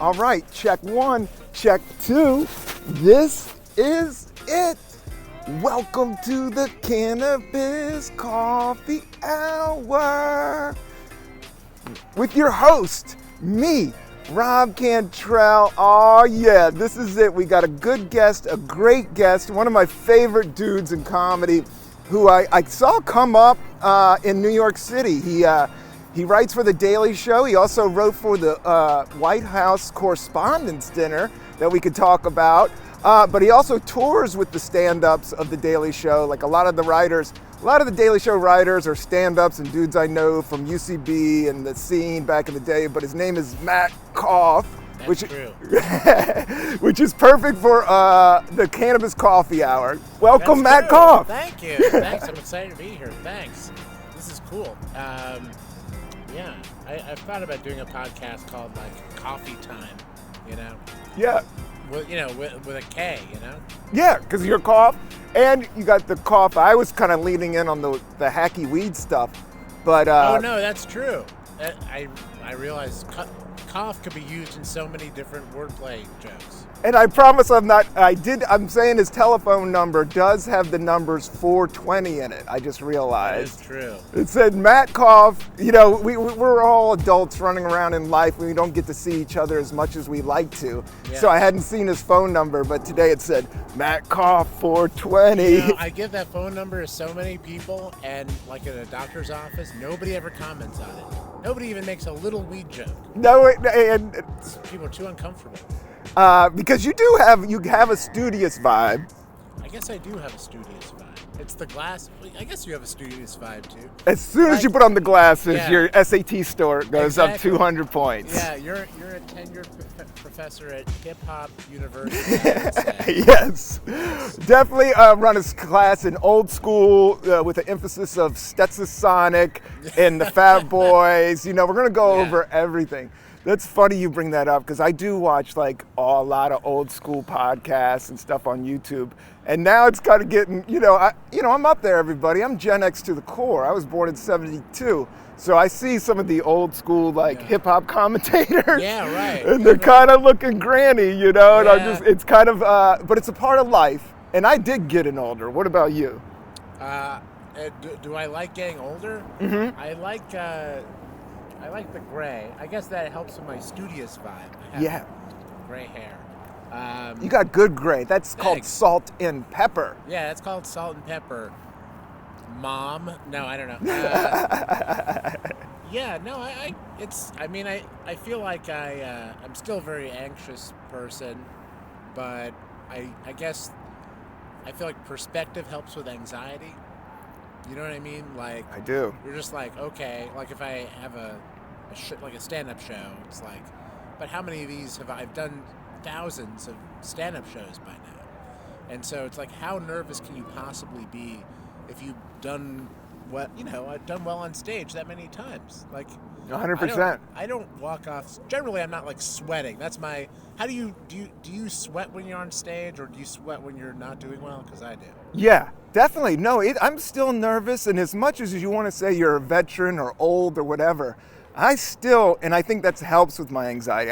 All right, check one, check two. This is it. Welcome to the Cannabis Coffee Hour with your host, me, Rob Cantrell. Oh yeah, this is it. We got a good guest, a great guest, one of my favorite dudes in comedy who I saw come up in New York City. He writes for The Daily Show. He also wrote for the White House Correspondence dinner that we could talk about. But he also tours with the stand-ups of The Daily Show. Like a lot of the Daily Show writers are stand-ups and dudes I know from UCB and the scene back in the day. But his name is Matt Koff, which is perfect for the Cannabis Coffee Hour. Welcome, Matt Koff. Thank you. Thanks. I'm excited to be here. Thanks. This is cool. Yeah, I've thought about doing a podcast called like Coffee Time, you know? Yeah. With a K, you know? Yeah, because you're Koff, and you got the Koff. I was kind of leaning in on the hacky weed stuff, but... oh, no, that's true. I realized Koff could be used in so many different wordplay jokes. And I promise I'm saying his telephone number does have the numbers 420 in it. I just realized. That is true. It said Matt Koff. You know, we're all adults running around in life. We don't get to see each other as much as we'd like to. Yeah. So I hadn't seen his phone number, but today it said Matt Koff 420. You know, I give that phone number to so many people, and like in a doctor's office, nobody ever comments on it. Nobody even makes a little weed joke. No, and people are too uncomfortable. Because you have a studious vibe. I guess I do have a studious vibe. It's the glass. I guess you have a studious vibe too. As soon as you put on the glasses, your SAT score goes up 200 points. Yeah, you're a tenured professor at Hip Hop University. Yes, definitely run a class in old school with an emphasis of Stetsasonic and the Fat Boys. You know, we're gonna go over everything. That's funny you bring that up because I do watch like a lot of old school podcasts and stuff on YouTube, and now it's kind of getting, I'm up there, everybody. I'm Gen X to the core. I was born in '72, so I see some of the old school hip hop commentators. Yeah, right. And they're kind of looking granny, and it's kind of, but it's a part of life. And I did getting older. What about you? Do I like getting older? Mm-hmm. I like the gray. I guess that helps with my studious vibe. I have gray hair. You got good gray. That's called salt and pepper. Yeah, that's called salt and pepper. Mom? No, I don't know. I feel like I'm still a very anxious person, but I guess I feel like perspective helps with anxiety. You know what I mean? Like, I do. You're just like, okay, like if I have a stand-up show, it's like, but how many of these I've done thousands of stand-up shows by now. And so it's like, how nervous can you possibly be if you've done I've done well on stage that many times. Like 100%. I don't walk off. Generally, I'm not like sweating. That's my. How do you sweat when you're on stage, or do you sweat when you're not doing well? Because I do. Yeah, definitely. No, I'm still nervous, and as much as you want to say you're a veteran or old or whatever, I think that helps with my anxiety.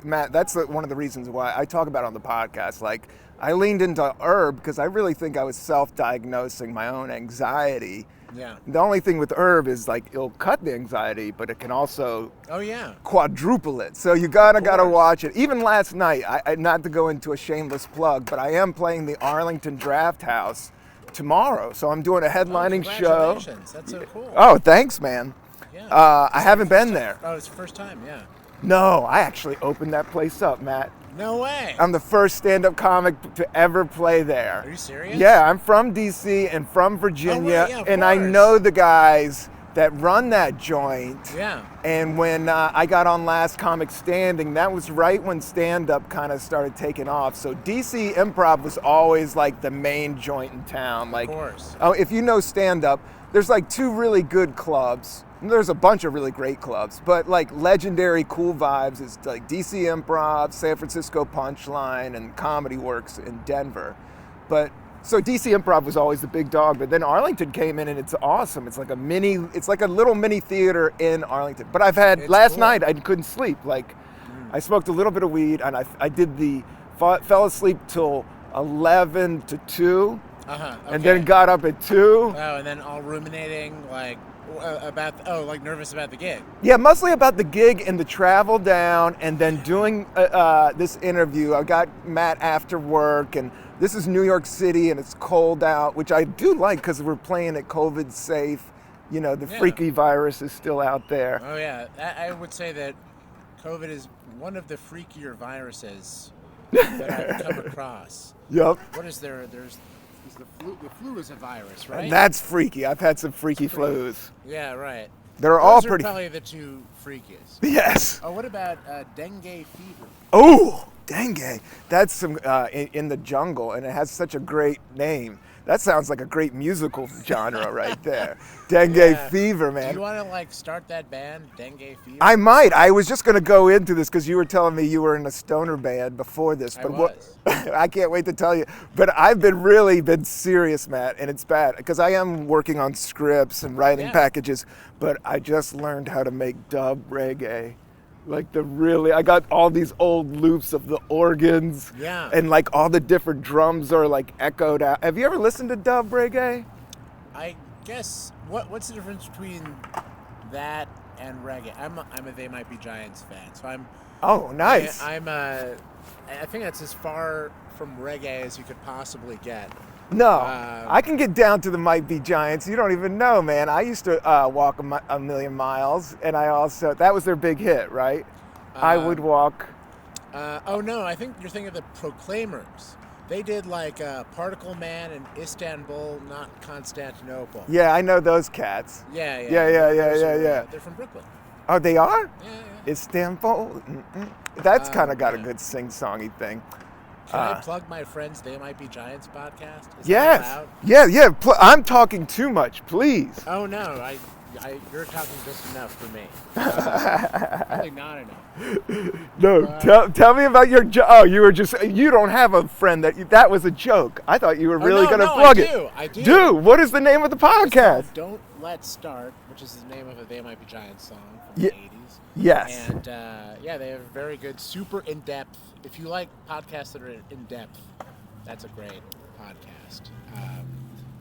Matt, that's one of the reasons why I talk about it on the podcast. Like, I leaned into herb because I really think I was self-diagnosing my own anxiety. Yeah. The only thing with herb is like it'll cut the anxiety, but it can also quadruple it. So you gotta watch it. Even last night, I not to go into a shameless plug, but I am playing the Arlington Draft House tomorrow. So I'm doing a headlining show. Congratulations. That's so cool. Oh, thanks, man. Yeah. I haven't been there. Oh, it's the first time, yeah. No, I actually opened that place up, Matt. No way. I'm the first stand-up comic to ever play there. Are you serious? Yeah, I'm from D.C. and from Virginia, of and course. I know the guys that run that joint. Yeah. And when I got on Last Comic Standing, that was right when stand-up kind of started taking off. So DC Improv was always like the main joint in town. Like, of course. Oh, if you know stand-up, there's like two really good clubs. There's a bunch of really great clubs, but like legendary cool vibes is like DC Improv, San Francisco Punchline, and Comedy Works in Denver. But so DC Improv was always the big dog, but then Arlington came in and it's awesome. It's like a little mini theater in Arlington. But last night I couldn't sleep. Like I smoked a little bit of weed, and I did fell asleep till 11 to 2, Okay. and then got up at 2. Oh, and then all ruminating, like, like nervous about the gig. Yeah, mostly about the gig and the travel down, and then doing this interview. I got Matt after work, and this is New York City, and it's cold out, which I do like because we're playing it COVID safe. You know, the freaky virus is still out there. Oh, yeah. I would say that COVID is one of the freakier viruses that I've come across. Yep. What is there? There's the flu. The flu is a virus, right? And that's freaky. I've had some freaky flus. Yeah, right. They're all Those are pretty. probably the two freakiest. Yes. Oh, what about dengue fever? Oh, dengue. That's some in the jungle, and it has such a great name. That sounds like a great musical genre right there. Dengue fever, man. Do you want to like start that band, Dengue Fever? I might. I was just going to go into this because you were telling me you were in a stoner band before this. But I was. I can't wait to tell you. But I've really been serious, Matt, and it's bad because I am working on scripts and writing packages. But I just learned how to make dub reggae. Like I got all these old loops of the organs. Yeah. And like all the different drums are like echoed out. Have you ever listened to dub reggae? I guess what's the difference between that and reggae? I'm a They Might Be Giants fan, so I'm. Oh, nice. I think that's as far from reggae as you could possibly get. No, I can get down to the Might Be Giants. You don't even know, man. I used to walk a million miles, and that was their big hit, right? I would walk. Oh no, I think you're thinking of the Proclaimers. They did like Particle Man in Istanbul, not Constantinople. Yeah, I know those cats. Yeah. They're from Brooklyn. Oh, they are? Yeah. Istanbul? That's kind of got a good sing-songy thing. Can I plug my friends They Might Be Giants podcast? Is yes. that allowed? Yeah. I'm talking too much, please. Oh no, you're talking just enough for me. Probably not enough. No, tell me about your joke. Oh, you don't have a friend that was a joke. I thought you were really going to plug it. I do. Dude, what is the name of the podcast? Don't Let's Start, which is the name of a They Might Be Giants song from the 80s. Yes. And they have very good, super in-depth. If you like podcasts that are in-depth, that's a great podcast.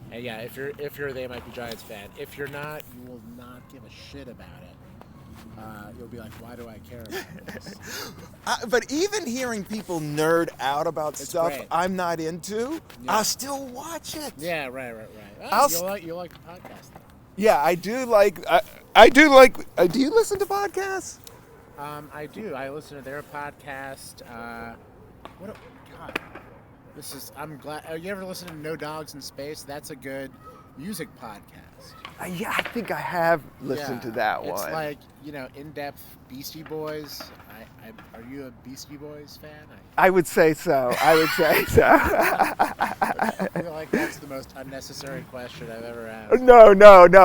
And yeah, if you're a They Might Be Giants fan, if you're not, you will not give a shit about it. You'll be like, why do I care about this? But even hearing people nerd out about stuff great. I'm not into, I'll still watch it. Yeah, right. Oh, you'll like the podcast though. Yeah, I do like. I do like. Do you listen to podcasts? I do. I listen to their podcast. God, I'm glad. You ever listen to No Dogs in Space? That's a good music podcast. Yeah, I think I have listened to that one. It's like, in-depth Beastie Boys. Are you a Beastie Boys fan? I would say so. I feel like that's the most unnecessary question I've ever asked. No.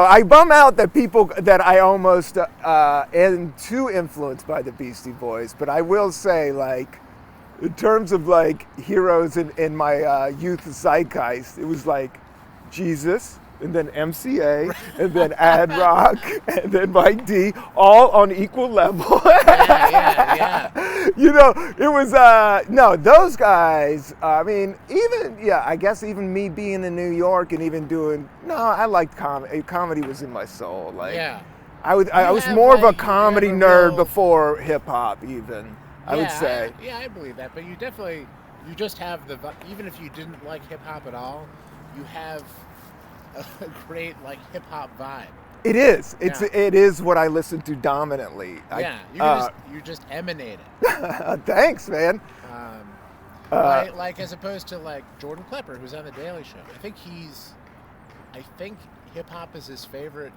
I bum out that people that I almost am too influenced by the Beastie Boys, but I will say, like, in terms of like heroes in my youth zeitgeist, it was like Jesus, and then MCA, and then Ad Rock, and then Mike D, all on equal level. Yeah. It was, those guys, I guess even me being in New York and even I liked comedy. Comedy was in my soul. I was more of a comedy nerd before hip-hop even, I would say. I believe that, but you just have even if you didn't like hip-hop at all, you have a great hip hop vibe. It is. It is what I listen to dominantly. You just emanate it. Thanks, man. As opposed to Jordan Klepper, who's on the Daily Show. I think hip hop is his favorite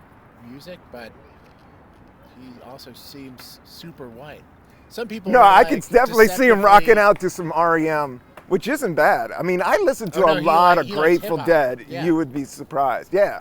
music, but he also seems super white. Some people. No, I can definitely see him rocking out to some REM. Which isn't bad. I mean, I listen to a lot of Grateful Dead. Yeah. You would be surprised. Yeah.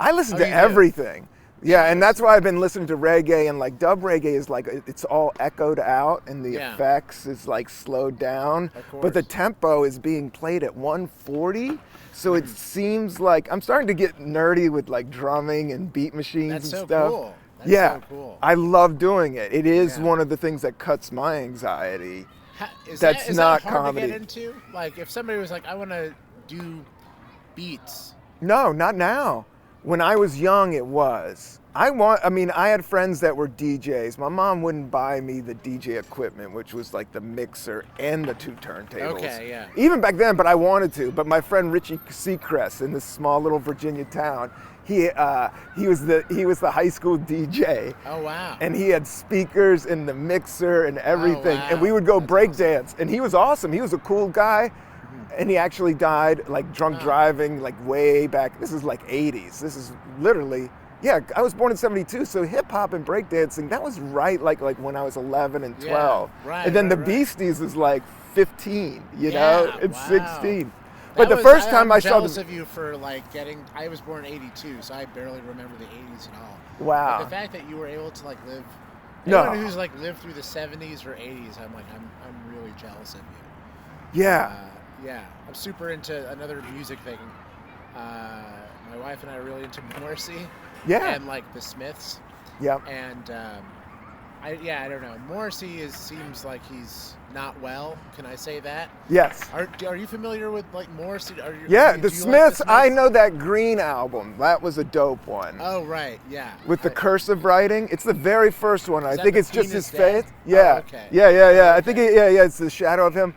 I listen to everything. Yeah, and that's why I've been listening to reggae, and dub reggae is it's all echoed out, and the effects is slowed down. But the tempo is being played at 140, so it seems like I'm starting to get nerdy with drumming and beat machines and stuff. Cool. Yeah, so cool. I love doing it. It is Yeah. one of the things that cuts my anxiety. Is That's that not hard comedy. to get into? Like, if somebody was like, I want to do beats. No, not now. When I was young, it was. I had friends that were DJs. My mom wouldn't buy me the DJ equipment, which was like the mixer and the 2 turntables. Okay, yeah. Even back then, but I wanted to. But my friend Richie Seacrest in this small little Virginia town, he was the high school DJ. Oh, wow. And he had speakers in the mixer and everything. wow. And we would go That's breakdance. Awesome. And he was awesome. He was a cool guy. And he actually died like drunk driving like way back. This is like 80s. This is literally, yeah, I was born in 72. So hip hop and breakdancing, that was right like when I was 11 and 12. Yeah, right, and then right, the right. Beasties is like 15, you Yeah, know? It's wow. 16. But the first time I saw jealous of you for like I was born in 82, so I barely remember the 80s at all. Wow. But the fact that you were able to like live, No. anyone who's like lived through the 70s or 80s, I'm really jealous of you. Yeah. Yeah, I'm super into another music thing. My wife and I are really into Morrissey. Yeah. And like the Smiths. Yep. And I don't know. Morrissey seems like he's not well. Can I say that? Yes. Are you familiar with like Morrissey? Yeah, do the you Smiths, like I know that Green album. That was a dope one. Oh, right, yeah. With the cursive writing. It's the very first one. I think the it's just Queen his is Dead? face. Yeah. Oh, okay. Yeah. I think it's the shadow of him.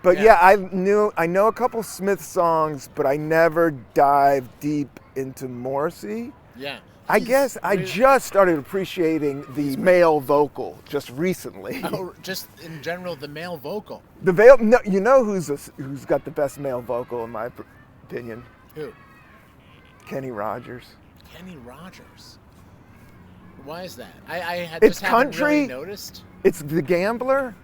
But Yeah. I know a couple Smith songs, but I never dived deep into Morrissey. Yeah. I guess I just started appreciating the male vocal just recently. Oh, just in general, the male vocal. No, you know who's got the best male vocal in my opinion? Who? Kenny Rogers. Kenny Rogers. Why is that? I It's just haven't country. really noticed. It's The Gambler.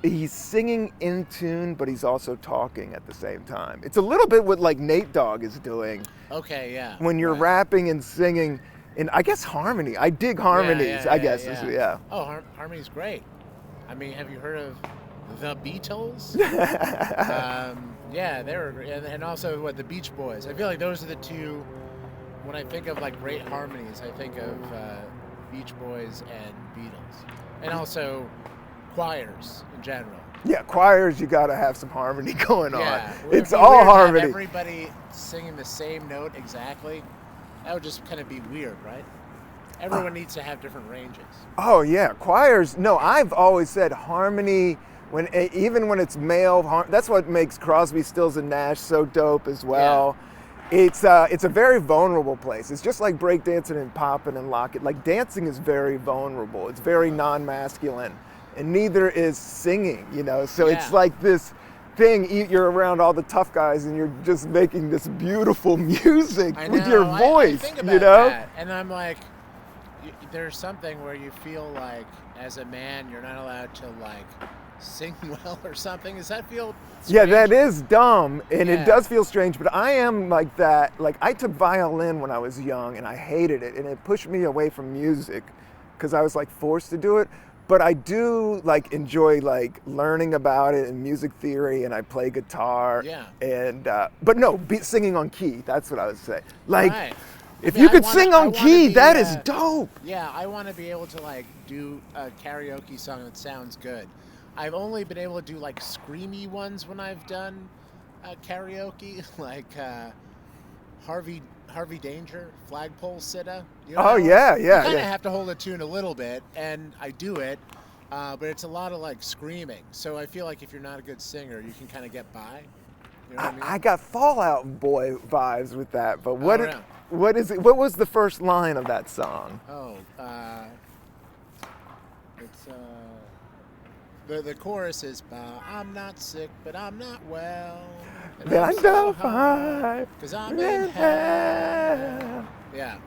He's singing in tune, but he's also talking at the same time. It's a little bit what like Nate Dogg is doing. Okay, yeah. When you're right. rapping and singing, and I guess harmony. I dig harmonies. I guess. Yeah. Oh, harmony's great. I mean, have you heard of the Beatles? Yeah, they were great. And also the Beach Boys. I feel like those are the two. When I think of like great harmonies, I think of Beach Boys and Beatles, and also choirs in general. Yeah, choirs, you gotta have some harmony going on. It'd It's be all weird to have harmony. everybody singing the same note exactly. That would just kind of be weird, right? Everyone needs to have different ranges. Oh yeah, choirs. No, I've always said harmony. Even when it's male, that's what makes Crosby, Stills and Nash so dope as well. It's a very vulnerable place. It's just like breakdancing and popping and locking. Like dancing is very vulnerable. It's very non-masculine. And neither is singing, you know. So it's like this thing. You're around all the tough guys, and you're just making this beautiful music with your voice, I think about you know. that, and I'm like, there's something where you feel like, as a man, you're not allowed to like sing well or something. Does that feel strange? Yeah, that is dumb, and Yeah. it does feel strange. But I am like that. Like I took violin when I was young, and I hated it, and it pushed me away from music because I was like forced to do it. But I do like enjoy like learning about it and music theory, and I play guitar. Yeah. And but no, singing on key. That's what I would say. Like, Right. if I mean, you could I wanna- sing I on wanna key, be, that is dope. Yeah, I want to be able to like do a karaoke song that sounds good. I've only been able to do like screamy ones when I've done karaoke, like Harvey Danger, Flagpole Sitta. You know Oh yeah, You yeah, kind of yeah. have to hold a tune a little bit, and I do it, but it's a lot of like screaming. So I feel like if you're not a good singer, you can kind of get by. You know what I mean? I got Fall Out Boy vibes with that. But yeah. what is it? What was the first line of that song? Oh, it's the chorus is I'm not sick, but I'm not well. Then I don't find because I'm in hell. Yeah.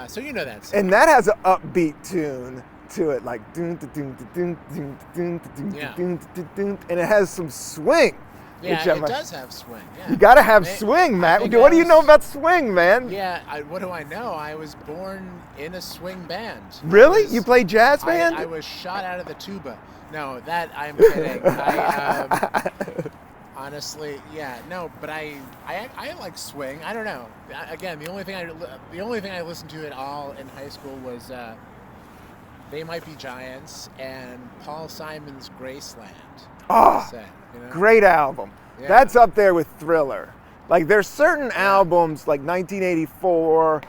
So you know that song. And that has an upbeat tune to it, like doon doon doon doon doon doon Yeah. doon doon, and it has some swing. Yeah, which it does have swing. Yeah. You gotta have May- swing, I Matt. think What do you I know was- about swing, man? Yeah, what do I know? I was born in a swing band. Really? You play jazz I band? was shot out of the tuba. No, that I'm kidding. Honestly, yeah, no, but I like swing. I don't know. Again, the only thing I listened to at all in high school was They Might Be Giants and Paul Simon's Graceland. Oh, Say, you know? great album. Yeah. That's up there with Thriller. Like there's certain albums like 1984,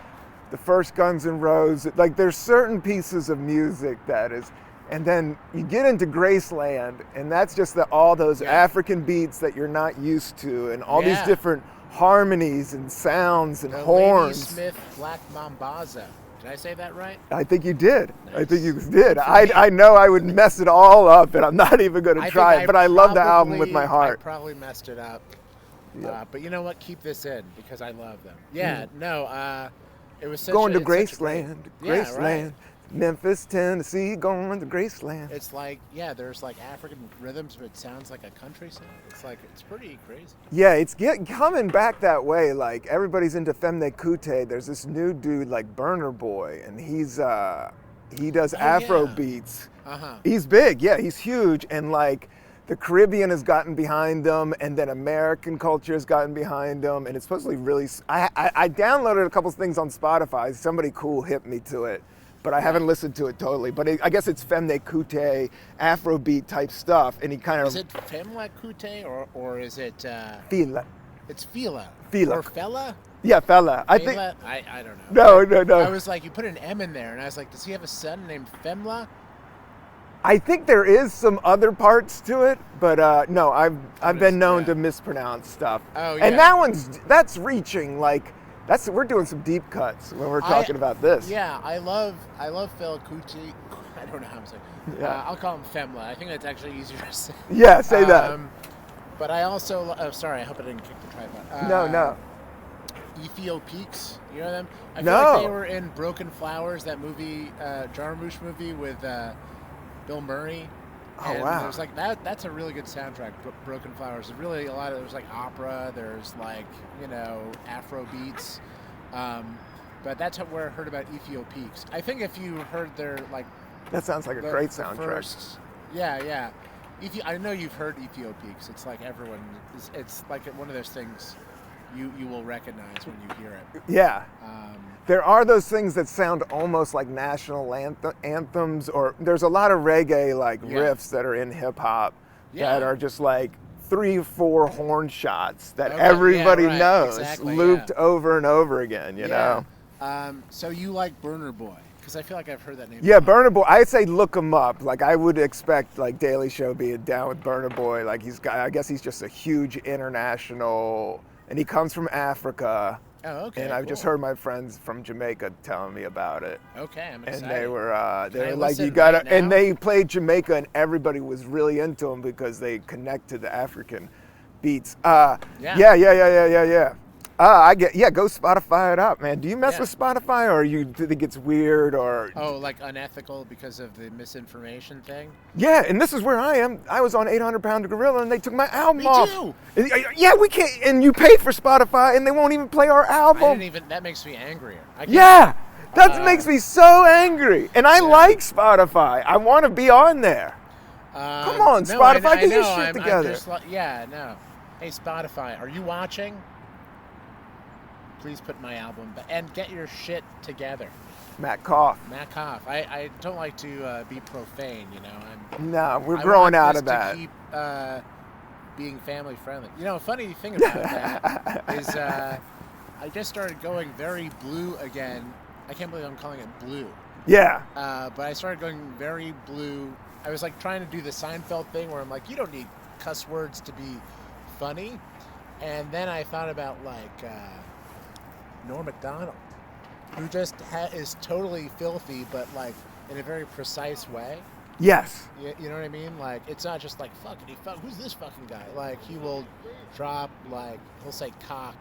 the first Guns N' Roses, like there's certain pieces of music that is, and then you get into Graceland and that's just all those African beats that you're not used to and all these different harmonies and sounds and horns. Lady Smith Black Mambazo. Did I say that right? I think you did. Nice. I think you did. I know I would mess it all up and I'm not even going to try it, but I love the album with my heart. I probably messed it up. Yeah. But you know what? Keep this in because I love them. Yeah, no, it was such going to it's such a Graceland, great- Graceland, Yeah, right. Memphis, Tennessee, going to Graceland. It's like, there's like African rhythms, but it sounds like a country song. It's pretty crazy. Yeah, it's coming back that way. Like everybody's into Femne Kute. There's this new dude like Burner Boy, and he does Afro beats. Uh-huh. He's big, yeah, he's huge, and like the Caribbean has gotten behind them, and then American culture has gotten behind them, and it's supposedly really. I downloaded a couple things on Spotify. Somebody cool hit me to it. But I haven't listened to it totally. But I guess it's Femne Kute, Afrobeat type stuff, and he kind of. Is it Femla Kute or is it? Fila. It's Fila. Fila. Or Fella. Yeah, Fela. I think. I don't know. No. I was like, you put an M in there, and I was like, does he have a son named Femla? I think there is some other parts to it, but no, I've been known to mispronounce stuff. Oh yeah. And that's reaching like. We're doing some deep cuts when we're talking about this. Yeah, I love Fela Kuti. I don't know how I'm saying. Yeah. I'll call him Femla. I think that's actually easier to say. Yeah, say that. But I also, sorry, I hope I didn't kick the tripod. No. Ethio Peaks, you know them? I feel No. like they were in Broken Flowers, that movie, Jarmusch movie with Bill Murray. Oh, And wow. There's like that's a really good soundtrack. Broken Flowers. There's really a lot of there's like opera. There's like Afro beats. But that's where I heard about Ethio Peaks. I think if you heard their like. That sounds like a great soundtrack. Yeah. I know you've heard Ethio Peaks. It's like everyone. It's like one of those things you will recognize when you hear it. Yeah. There are those things that sound almost like national anthems, or there's a lot of reggae riffs that are in hip hop that are just like 3 or 4 horn shots that everybody knows, looped over and over again, you know? So you like Burner Boy? Because I feel like I've heard that name. Yeah, Burner Boy. I'd say look him up. Like I would expect like Daily Show being down with Burner Boy. Like I guess he's just a huge international, and he comes from Africa. Oh, okay. And I've just heard my friends from Jamaica telling me about it. Okay, I'm excited. And they were like, you listen gotta, right now? and they played Jamaica, and everybody was really into them because they connect to the African beats. Yeah. Go Spotify it up, man. Do you mess with Spotify, or you think it's weird, or? Oh, like unethical because of the misinformation thing? Yeah, and this is where I am. I was on 800 Pound Gorilla, and they took my album Me off. too. Yeah, we can't. And you paid for Spotify, and they won't even play our album. That makes me angrier. That makes me so angry. And I like Spotify. I want to be on there. Come on, Spotify, get your shit together. Hey, Spotify, are you watching? Please put my album back and get your shit together. Matt Koff. I don't like to be profane, you know. No, we're growing out of that. To keep being family friendly. You know, a funny thing about that is I just started going very blue again. I can't believe I'm calling it blue. Yeah. But I started going very blue. I was like trying to do the Seinfeld thing where I'm like, you don't need cuss words to be funny. And then I thought about like Norm Macdonald, who just is totally filthy, but like in a very precise way. Yes. You know what I mean? Like, it's not just like, who's this fucking guy? Like, he will drop, like, he'll say cock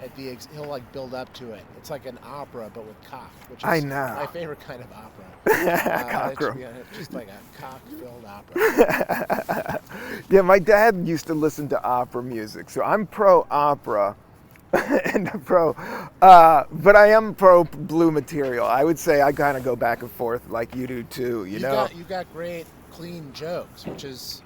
at he'll like build up to it. It's like an opera, but with cock, which is my favorite kind of opera. It's just like a cock-filled opera. Yeah, my dad used to listen to opera music, so I'm pro opera. And but I am pro blue material. I would say I kind of go back and forth like you do too. You know, you got great clean jokes, which is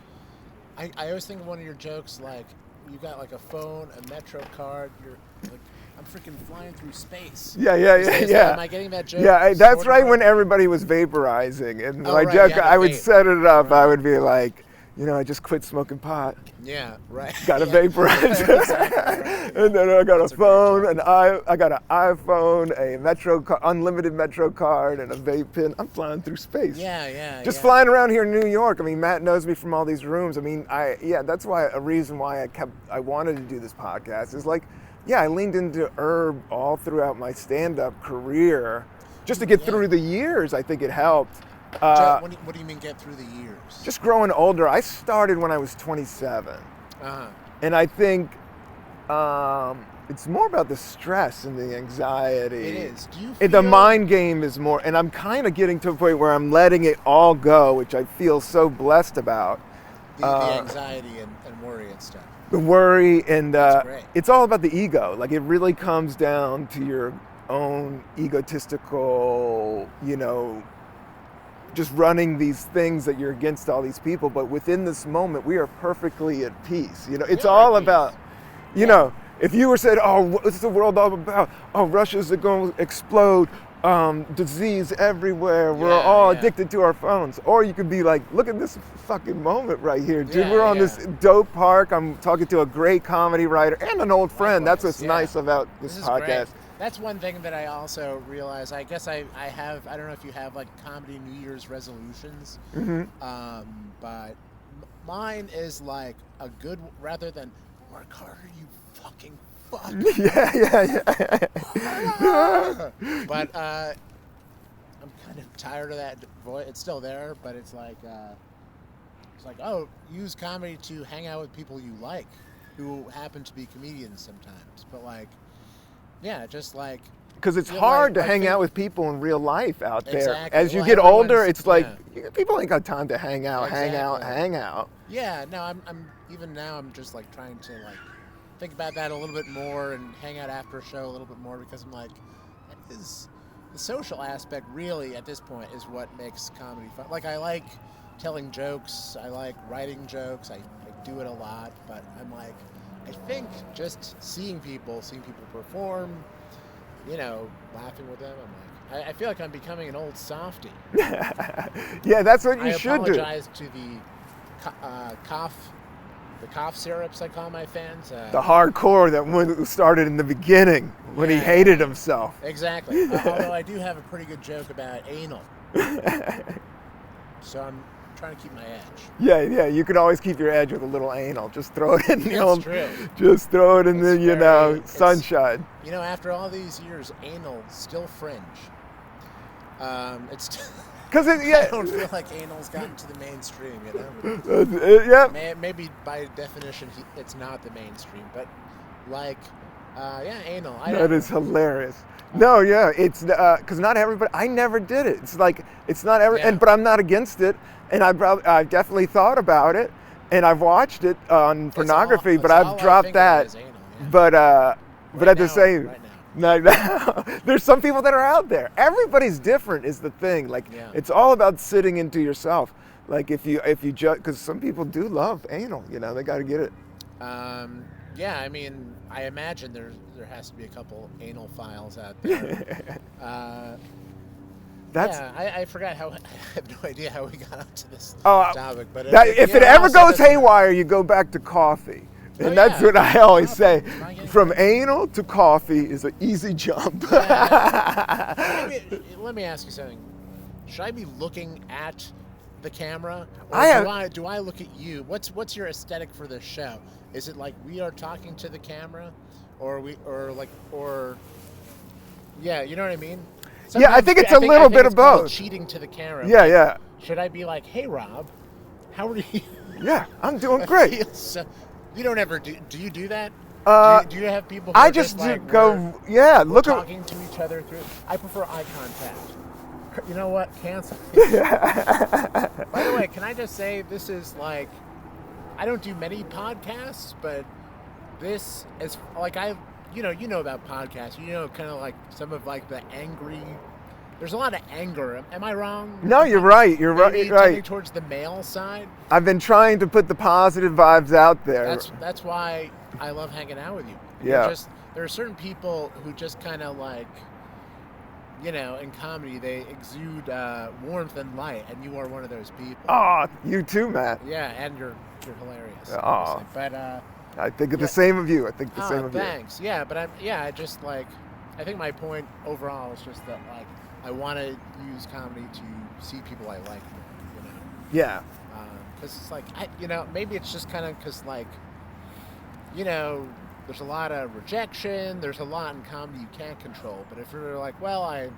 I always think of one of your jokes like you got like a phone, a Metro card. You're like, I'm freaking flying through space. Yeah. Am I getting that joke? Yeah, that's right when everybody was vaporizing. And my joke, I would set it up. Right. I would be like, I just quit smoking pot. Yeah, right. Got a vaporizer. Right. And then I got a phone, I got an iPhone, a unlimited Metro card, and a vape pen. I'm flying through space. Yeah. Just flying around here in New York. I mean, Matt knows me from all these rooms. I mean, that's why a reason why I wanted to do this podcast is like, I leaned into herb all throughout my stand-up career just to get through the years. I think it helped. What do you mean get through the years? Just growing older. I started when I was 27. And I think it's more about the stress and the anxiety. It is. Do you feel... The mind game is more, and I'm kind of getting to a point where I'm letting it all go, which I feel so blessed about. The anxiety and worry and stuff. The worry and it's all about the ego. Like it really comes down to your own egotistical, just running these things that you're against all these people. But within this moment, we are perfectly at peace. It's all about, if you were said, oh, what's the world all about? Oh, Russia's going to explode. Disease everywhere. We're all addicted to our phones. Or you could be like, look at this fucking moment right here, dude. We're on this dope park. I'm talking to a great comedy writer and an old friend. That's what's nice about this podcast. Great. That's one thing that I also realize. I guess I have, I don't know if you have like comedy New Year's resolutions, but mine is like a good, rather than work harder, you fucking fuck. Yeah. But I'm kind of tired of that voice. It's still there, but it's like, oh, use comedy to hang out with people you like, who happen to be comedians sometimes. But like, just like, because it's hard to hang out with people in real life out there. Exactly. As you get older, it's like people ain't got time to hang out. Yeah, no, I'm even now. I'm just like trying to like think about that a little bit more and hang out after a show a little bit more, because I'm like, the social aspect really at this point is what makes comedy fun. Like I like telling jokes, I like writing jokes, I do it a lot, but I'm like, I think just seeing people perform, laughing with them, I'm like, I feel like I'm becoming an old softie. Yeah, that's what you should do. I apologize to the Koff syrups, I call my fans. The hardcore that one started in the beginning when he hated himself. Exactly. Although I do have a pretty good joke about anal. So I'm trying to keep my edge. Yeah. You can always keep your edge with a little anal. Just throw it in the old. True. Just throw it in the sunshine. After all these years, anal still fringe. It's. Because I don't feel like anal's gotten to the mainstream, Maybe by definition, it's not the mainstream, but like, anal. That is hilarious. No, it's because not everybody. I never did it. It's like it's not but I'm not against it, and I've definitely thought about it, and I've watched it on pornography, but I've dropped that. Anal, But at the same. Right now. There's some people that are out there. Everybody's different is the thing. Like it's all about sitting into yourself. Like if you just, because some people do love anal, they got to get it. I mean, I imagine there has to be a couple anal files out there. I forgot how. I have no idea how we got onto this topic. But if it ever goes haywire, you go back to coffee. And that's what I always say. From anal to coffee is an easy jump. Let me ask you something. Should I be looking at the camera, or do I look at you? What's your aesthetic for this show? Is it like we are talking to the camera, or you know what I mean? Sometimes I think it's a little bit of both. Cheating to the camera. Yeah. Should I be like, hey Rob, how are you? Yeah, I'm doing great. You don't ever do you do that? Do you have people who I are just like, go, we're talking to each other through? I prefer eye contact. You know what? Cancel. By the way, can I just say, this is like, I don't do many podcasts, but this is like, you know about podcasts. Kind of like some of like the angry there's a lot of anger. Am I wrong? No, you're right. You're Maybe right. tending towards the male side. I've been trying to put the positive vibes out there. That's why I love hanging out with you. Yeah. There are certain people who just kind of like, in comedy they exude warmth and light, and you are one of those people. Oh, you too, Matt. Yeah, and you're hilarious. Oh. Obviously. But I think the same of you. I think the same of you. Thanks. Yeah, but I just like, I think my point overall is just that like I want to use comedy to see people I like more. Yeah. Because it's like maybe it's just kind of because like there's a lot of rejection. There's a lot in comedy you can't control. But if you're like, well, I'm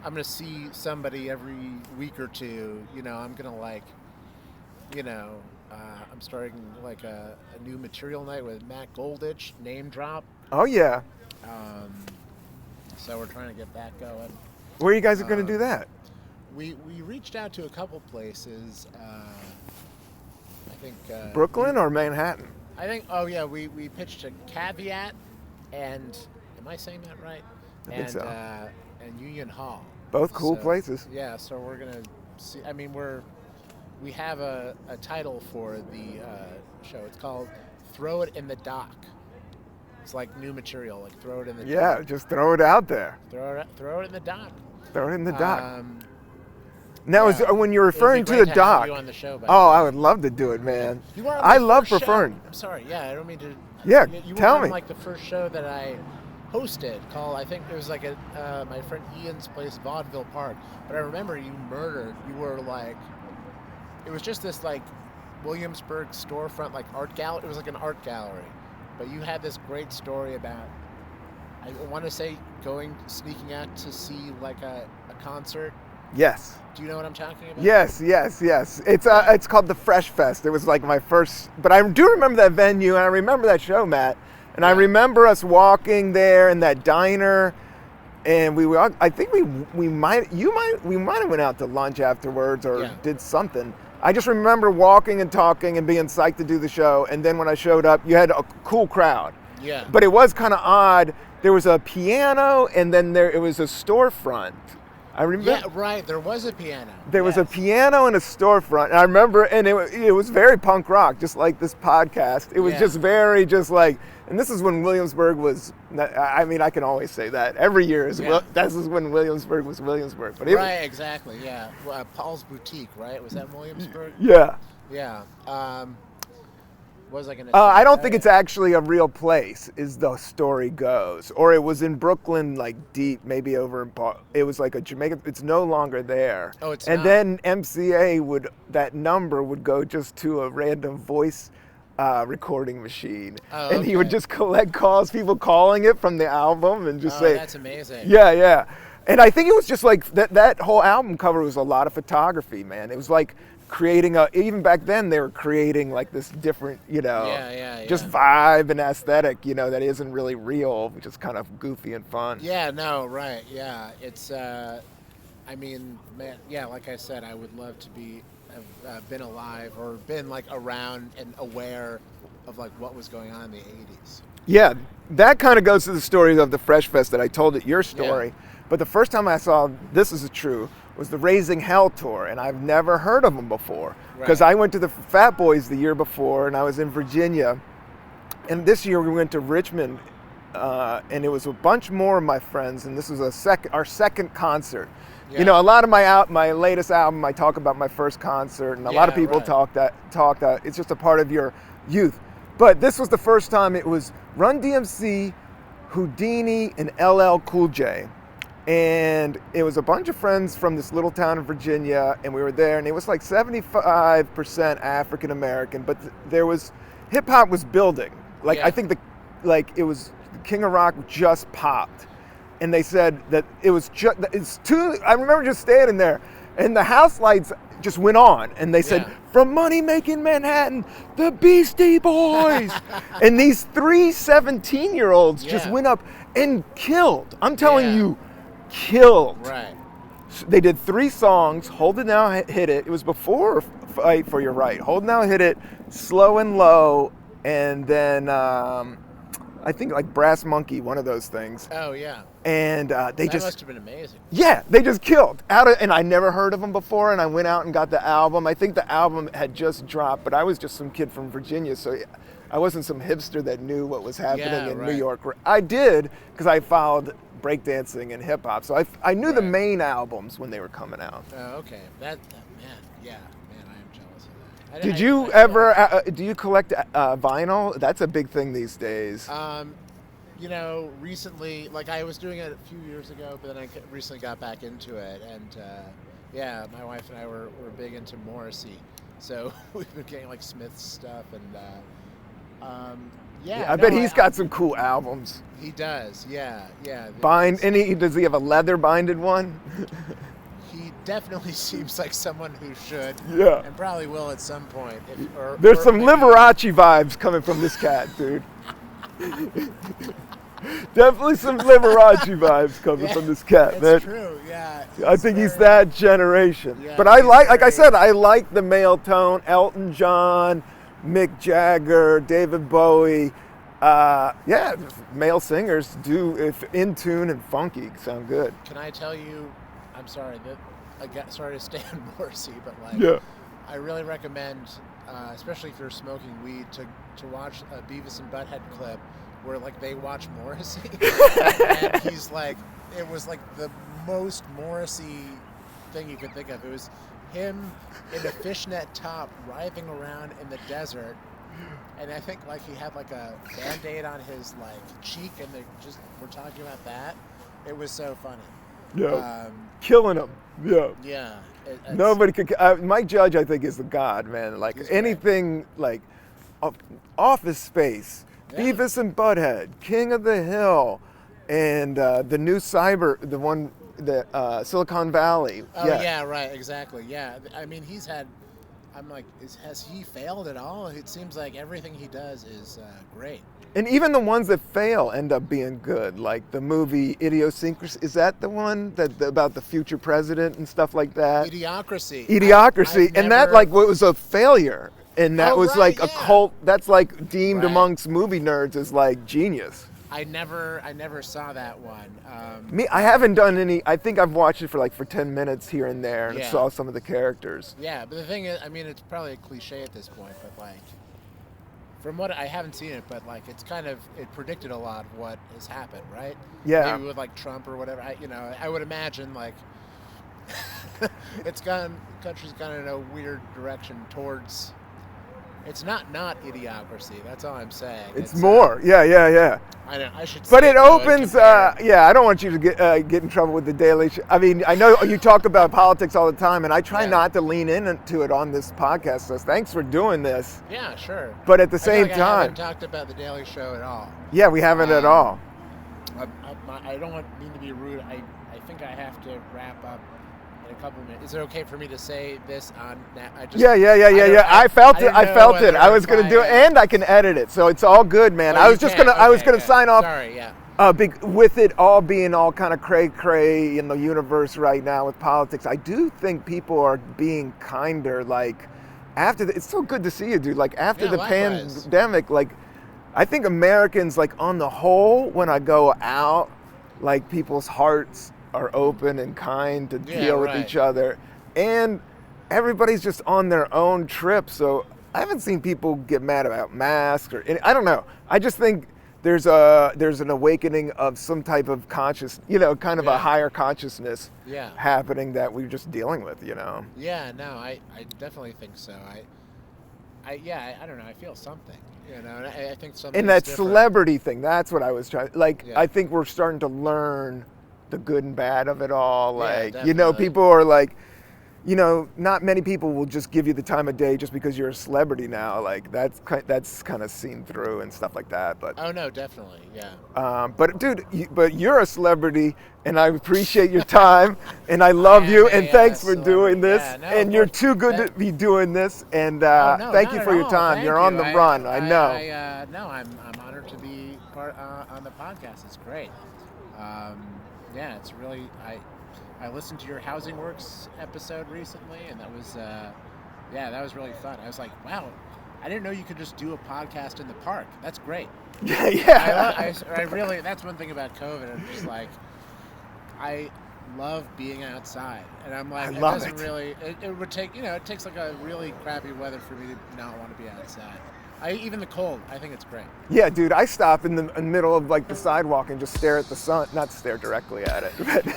going to see somebody every week or two, I'm going to like, I'm starting like a new material night with Matt Golditch, name drop. Oh, yeah. So we're trying to get that going. Where you guys are going to do that? We reached out to a couple places. I think Brooklyn or Manhattan? I think. We pitched a Caveat, and am I saying that right? I think so. And Union Hall. Both cool places. Yeah, so we're gonna see. I mean, we have a title for the show. It's called "Throw It in the Dock." It's like new material. Like throw it in the dock. Yeah, just throw it out there. Throw it in the dock. Throw it in the dock. Now, when you're referring to the have dock, you on the show, I would love to do it, man. I love preferring. I'm sorry, I don't mean to. Yeah, you tell were me. on, like the first show that I hosted, called I think it was like my friend Ian's place, Vaudeville Park. But I remember you murdered. You were like, it was just this like Williamsburg storefront, like art gallery. It was like an art gallery, but you had this great story about. I want to say sneaking out to see like a concert. Yes. Do you know what I'm talking about? Yes. It's called the Fresh Fest. It was like my first, but I do remember that venue, and I remember that show, Matt. And I remember us walking there in that diner, and I think we might have went out to lunch afterwards or did something. I just remember walking and talking and being psyched to do the show, and then when I showed up, you had a cool crowd. Yeah. But it was kind of odd. There was a piano, and then it was a storefront. I remember. Yeah, right. There was a piano. There was a piano and a storefront. And I remember, and it was very punk rock, just like this podcast. It was just very, just like, and this is when Williamsburg was. I mean, I can always say that every year is. This is when Williamsburg was Williamsburg. But exactly. Yeah, Paul's Boutique, right? Was that Williamsburg? Yeah. Yeah. What was I going to say? I don't think it's actually a real place, as the story goes. Or it was in Brooklyn, like deep, maybe over in it was like a Jamaica. It's no longer there. Oh, it's and not. Then MCA that number would go just to a random voice recording machine. Oh, and he would just collect calls, people calling it from the album, and just say. That's amazing. Yeah. And I think it was just like that whole album cover was a lot of photography, man. It was like creating even back then they were creating like this different, just vibe and aesthetic, that isn't really real, which is kind of goofy and fun. Yeah, no, right. Yeah. It's, I mean, man, yeah, like I said, I would love to have been alive or been like around and aware of like what was going on in the 80s. Yeah, that kind of goes to the story of the Fresh Fest that I told at your story. Yeah. But the first time I saw This Is True was the Raising Hell tour, and I've never heard of them before. Because I went to the Fat Boys the year before, and I was in Virginia. And this year we went to Richmond, and it was a bunch more of my friends, and this was our second concert. Yeah. A lot of my latest album, I talk about my first concert, and a lot of people talk that it's just a part of your youth. But this was the first time it was Run DMC, Houdini, and LL Cool J. And it was a bunch of friends from this little town in Virginia, and we were there, and it was like 75% African American, but there was, hip hop was building. I think it was King of Rock just popped, and they said that it was I remember just standing there, and the house lights just went on, and they said, from Money Making Manhattan, the Beastie Boys. And these 3 17-year-olds just went up and killed. I'm telling you, killed. Right. They did 3 songs, Hold It Now, Hit It. It was before Fight for Your Right. Hold It Now, Hit It, Slow and Low, and then I think like Brass Monkey, one of those things. Oh yeah. And they That just must have been amazing. Yeah, they just killed and I never heard of them before, and I went out and got the album. I think the album had just dropped, but I was just some kid from Virginia, so I wasn't some hipster that knew what was happening in New York. I did, because I followed breakdancing and hip hop, so I knew the main albums when they were coming out. Oh, okay. That man, yeah, man, I am jealous of that. Did you ever? Do you collect vinyl? That's a big thing these days. You know, recently, like I was doing it a few years ago, but then I recently got back into it, and yeah, my wife and I were big into Morrissey, so we've been getting like Smith's stuff, and I bet he's got some cool albums. He does, yeah. Does he have a leather binded one? He definitely seems like someone who should, and probably will at some point. There's some Liberace vibes coming from this cat, dude. Definitely some Liberace vibes coming from this cat, man. That's true, yeah. I think he's that generation. Yeah, but I like I said, I like the male tone. Elton John, Mick Jagger, David Bowie. Male singers do, if in tune and funky, sound good. Can I tell you, I'm sorry to stay on Morrissey, but like, I really recommend, especially if you're smoking weed, to watch a Beavis and Butthead clip where like they watch Morrissey, and he's like, it was like the most Morrissey thing you could think of. It was him in a fishnet top writhing around in the desert, and I think like he had like a Band-Aid on his like cheek, and they just were talking about that. It was so funny. Yeah, killing him. Yeah. Yeah. Nobody could. Mike Judge, I think, is the god, man. Like anything like Office Space, Beavis and Butthead, King of the Hill, and the new Cyber, the one that Silicon Valley. Oh yeah, right, exactly. Yeah, I mean he's had. I'm like, has he failed at all? It seems like everything he does is great. And even the ones that fail end up being good, like the movie Idiocracy. Is that the one about the future president and stuff like that? Idiocracy. And that like was a failure. And that was like a cult. That's like deemed amongst movie nerds as like genius. I never saw that one. I haven't done any. I think I've watched it for 10 minutes here and there, and saw some of the characters. Yeah, but the thing is, I mean, it's probably a cliche at this point, but like, from what I haven't seen it, but like, it predicted a lot of what has happened, right? Yeah. Maybe with like Trump or whatever. I would imagine like, country's gone in a weird direction towards. It's not Idiocracy. That's all I'm saying. It's more. Yeah. I know. I should. But it opens. I don't want you to get in trouble with the Daily Show. I mean, I know you talk about politics all the time, and I try not to lean into it on this podcast. So thanks for doing this. Yeah, sure. But at the same time, I haven't talked about the Daily Show at all. Yeah, we haven't at all. I don't mean to be rude. I think I have to wrap up. A couple minutes. Is it okay for me to say this on? Yeah. I felt it. I was gonna do it, and I can edit it, so it's all good, man. I was gonna sign off. Sorry, yeah. With it all being all kind of cray in the universe right now with politics, I do think people are being kinder. Like it's so good to see you, dude. Like after the pandemic, like I think Americans, like on the whole, when I go out, like people's hearts are open and kind to deal with each other, and everybody's just on their own trip. So I haven't seen people get mad about masks I don't know. I just think there's an awakening of some type of kind of a higher consciousness happening that we're just dealing with. Yeah, no, I definitely think so. I don't know. I feel something. And I think something. And that celebrity thing. That's what I was trying. I think we're starting to learn the good and bad of it all. People are like, not many people will just give you the time of day just because you're a celebrity now. Like that's kind of seen through and stuff like that. But oh no, definitely, yeah. But dude, you're a celebrity, and I appreciate your time, and I love you, and thanks for doing this. Yeah, no, and you're too good to be doing this. And thank you for your time. You're on the run. I know. I'm honored to be part on the podcast. It's great. Yeah, it's really. I listened to your Housing Works episode recently, and that was really fun. I was like, wow, I didn't know you could just do a podcast in the park. That's great. Yeah. I really, that's one thing about COVID. I'm just like, I love being outside. And I'm like, it doesn't really, it would take, it takes like a really crappy weather for me to not want to be outside. Even the cold, I think it's great. Yeah, dude, I stop in the middle of like the sidewalk and just stare at the sun, not stare directly at it. But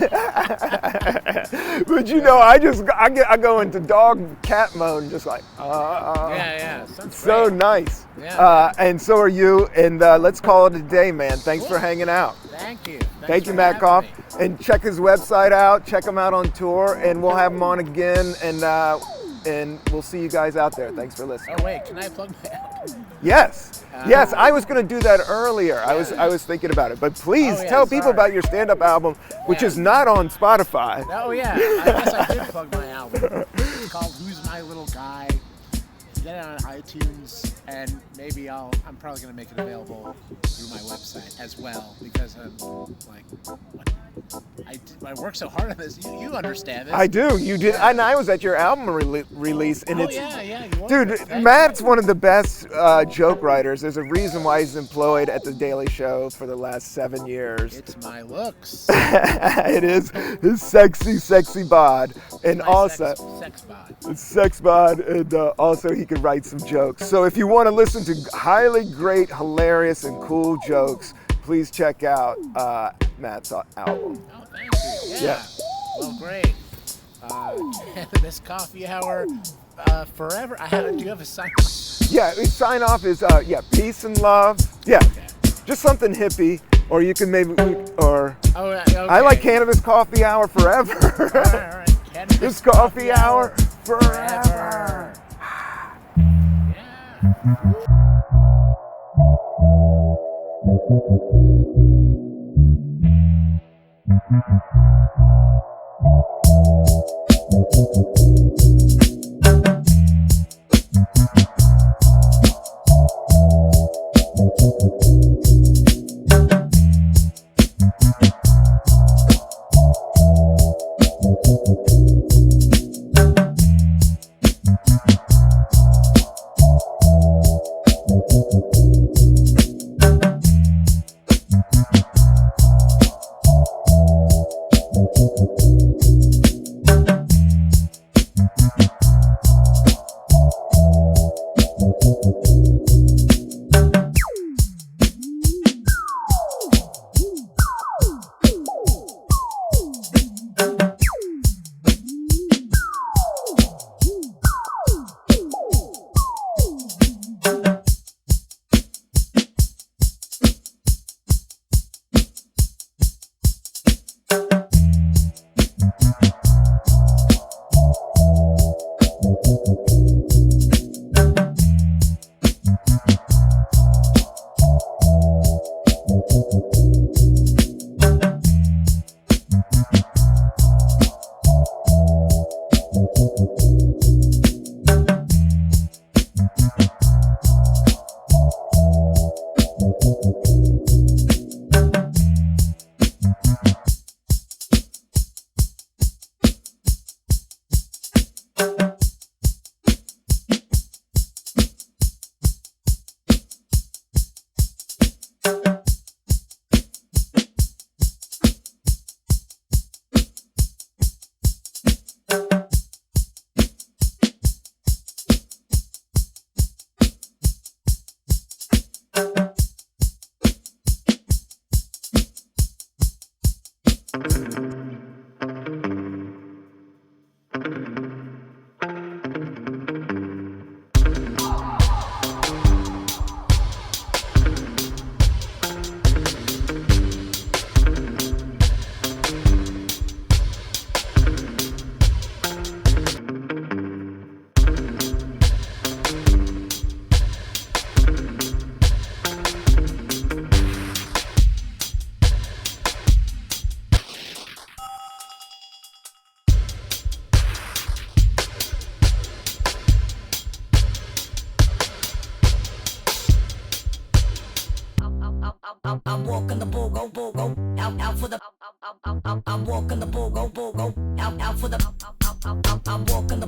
I go into dog cat mode and just like, Yeah, sounds so great. nice. Yeah. And so are you, and let's call it a day, man. Thanks for hanging out. Thank you. Thank you, Matt Koff. And check his website out, check him out on tour, and we'll have him on again, and we'll see you guys out there. Thanks for listening. Oh wait, can I plug my album? Yes, I was going to do that earlier. I was thinking about it, but please tell people about your stand-up album, which is not on Spotify. Oh yeah, I guess I did plug my album. It's called "Who's My Little Guy." Get it on iTunes, and maybe I'm probably going to make it available through my website as well, because I'm like, I work so hard on this. You understand this. I do. You did. And I was at your album release, and it's yeah. Dude, Matt's one of the best joke writers. There's a reason why he's employed at The Daily Show for the last 7 years. It's my looks. It is his sexy bod, and also sex bod, and also he can write some jokes. So if you want to listen to highly great, hilarious, and cool jokes, please check out Matt's album. Oh, thank you. Yeah. Well, great. Cannabis Coffee Hour forever. Do you have a sign? Yeah, his sign off is peace and love. Yeah, okay. Just something hippie, or you can maybe okay. I like Cannabis Coffee Hour forever. All right. Cannabis Coffee Hour forever. I'm walking the bull, go, out for the. I'm walking the bull, go, out for the. I'm walking the